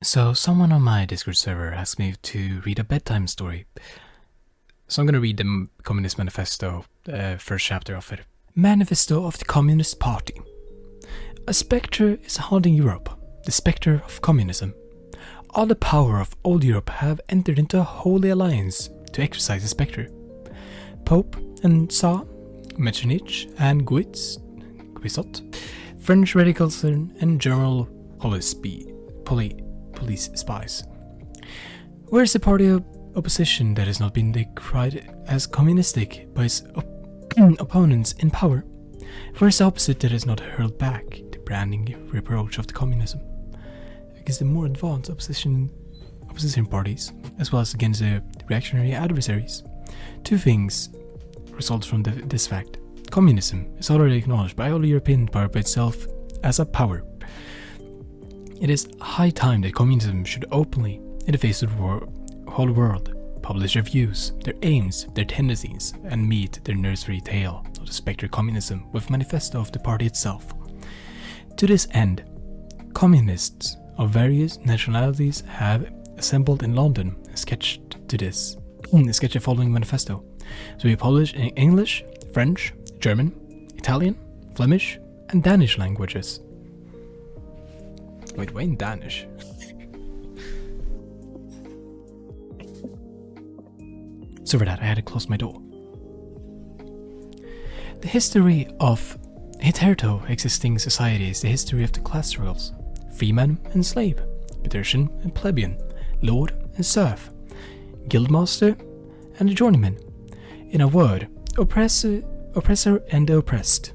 So someone on my Discord server asked me to read a bedtime story. So I'm gonna read the Communist Manifesto, first chapter of it. Manifesto of the Communist Party. A spectre is haunting Europe, the spectre of communism. All the power of old Europe have entered into a holy alliance to exorcise the spectre. Pope and Tsar, Metternich and Guizot, French radicals and German police spies. Where is the party of opposition that has not been decried as communistic by its opponents in power? Where is the opposite that has not hurled back the branding reproach of the communism against the more advanced opposition parties, as well as against the reactionary adversaries? Two things result from this fact. Communism is already acknowledged by all European power by itself as a power. It is high time that communism should openly, in the face of the whole world, publish their views, their aims, their tendencies, and meet their nursery tale of the spectre communism with manifesto of the party itself. To this end, communists of various nationalities have assembled in London and sketched the following manifesto, to be published in English, French, German, Italian, Flemish, and Danish languages. Wait, why in Danish? So for that, I had to close my door. The history of hitherto existing society is the history of the class struggles: freeman and slave, patrician and plebeian, lord and serf, guildmaster and the journeyman. In a word, oppressor and the oppressed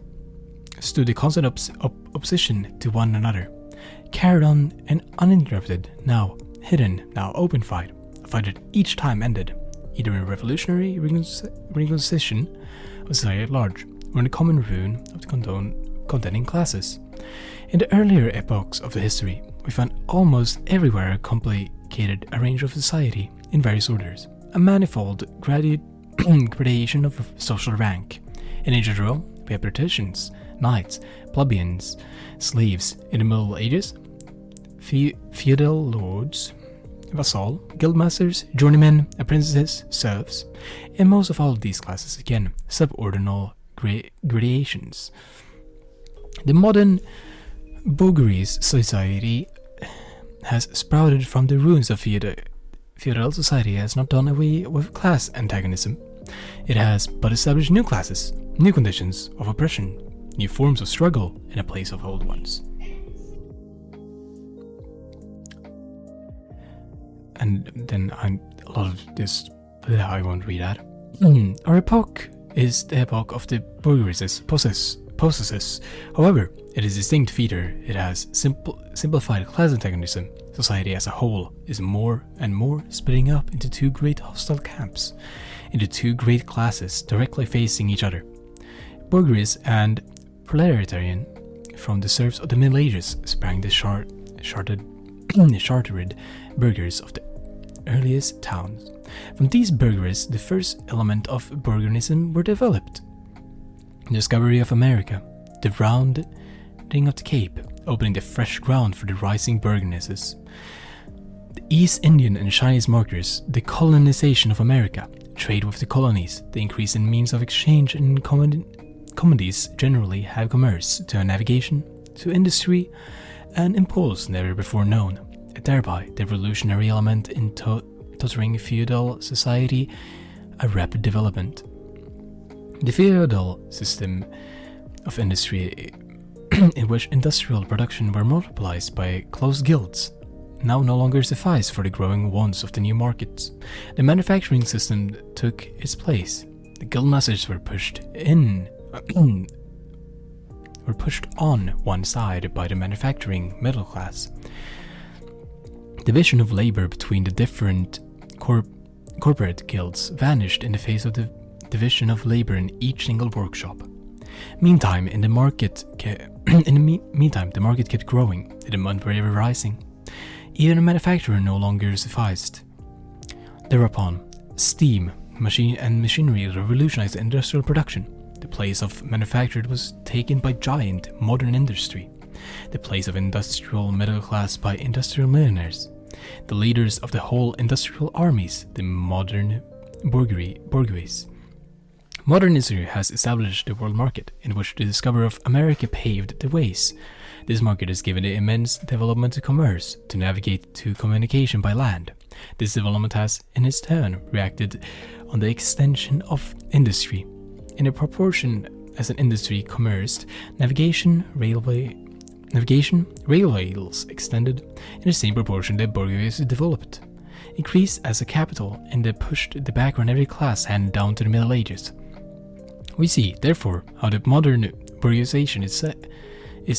stood in constant opposition to one another, carried on an uninterrupted, now hidden, now open fight, a fight that each time ended either in revolutionary reconstitution of society at large, or in the common ruin of the contending classes. In the earlier epochs of the history, we find almost everywhere a complicated arrangement of society in various orders, a manifold gradation of social rank. In general, we have patricians, knights, plebeians, slaves. In the Middle Ages, feudal lords, vassal, guildmasters, journeymen, apprentices, serfs. In most of all of these classes, again, subordinal gradations. The modern bourgeois society has sprouted from the ruins of feudal society, has not done away with class antagonism. It has but established new classes, new conditions of oppression, new forms of struggle in a place of old ones. And then a lot of this I won't read that. Our epoch is the epoch of the bourgeois processes. However, it is a distinct feature. It has simplified class antagonism. Society as a whole is more and more splitting up into two great hostile camps, into two great classes directly facing each other. Bourgeois and proletarian. From the serfs of the Middle Ages sprang the chartered burghers of the earliest towns. From these burghers, the first element of bourgeoism were developed. The discovery of America, the rounding of the Cape, opening the fresh ground for the rising burgesses. The East Indian and Chinese marketers, the colonization of America, trade with the colonies, the increase in means of exchange and commodities generally have commerce to navigation, to industry, an impulse never before known, thereby the revolutionary element in tottering feudal society, a rapid development. The feudal system of industry in which industrial production were multiplied by closed guilds now no longer suffice for the growing wants of the new markets. The manufacturing system took its place. The guildmasters were pushed on one side by the manufacturing middle class. Division of labor between the different corporate guilds vanished in the face of the division of labor in each single workshop. Meantime, the market kept growing, the demand were ever rising. Even a manufacturer no longer sufficed. Thereupon, steam, machinery revolutionized industrial production. The place of manufactured was taken by giant modern industry. The place of industrial middle class by industrial millionaires. the leaders of the whole industrial armies, the modern bourgeois. Modern history has established the world market, in which the discovery of America paved the ways. This market has given the immense development to commerce, to navigate to communication by land. This development has, in its turn, reacted on the extension of industry. In a proportion as an industry commerced, railways extended. In the same proportion, the bourgeoisie developed. Increased as a capital, and they pushed the backward every class handed down to the Middle Ages. We see, therefore, how the modern bourgeoisation is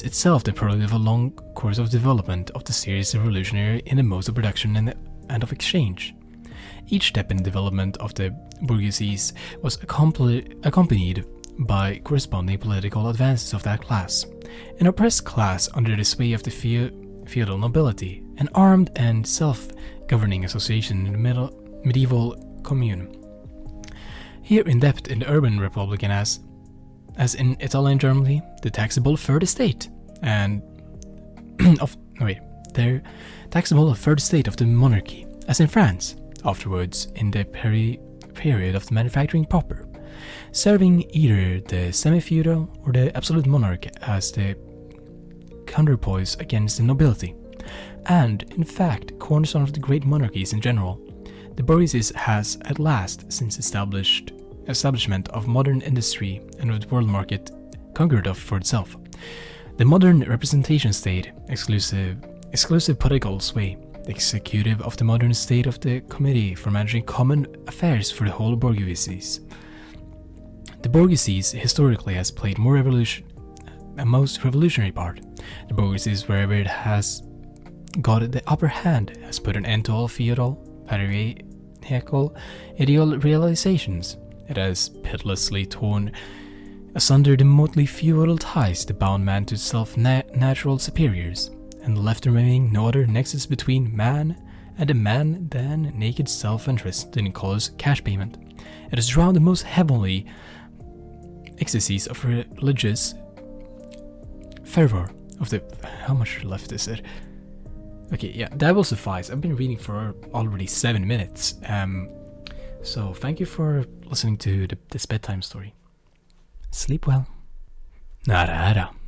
itself the product of a long course of development of the series revolutionary in the modes of production and of exchange. Each step in the development of the bourgeoisies was accompanied by corresponding political advances of that class. An oppressed class under the sway of the feudal nobility, an armed and self-governing association in the medieval commune. Here in depth in the urban republic, and as in Italy and Germany, the taxable third estate their taxable third estate of the monarchy, as in France, afterwards in the period of the manufacturing proper, serving either the semi-feudal or the absolute monarch as the counterpoise against the nobility, and in fact cornerstone of the great monarchies in general. The bourgeoisie has at last, since establishment of modern industry and of the world market, conquered for itself. The modern representation state, exclusive political sway, the executive of the modern state of the Committee for Managing Common Affairs for the whole bourgeoisies. The bourgeoisies historically has played a most revolutionary part. The bourgeoisies, wherever it has got the upper hand, has put an end to all feudal, patriarchal, ideal realizations. It has pitilessly torn asunder the motley feudal ties that bound man to self-natural superiors, and left remaining no other nexus between man and a man than naked self-interest in cause cash payment. It has drowned the most heavenly ecstasies of religious fervor of the... How much left is it? Okay, yeah, that will suffice. I've been reading for already 7 minutes. So thank you for listening to this bedtime story. Sleep well. Nara.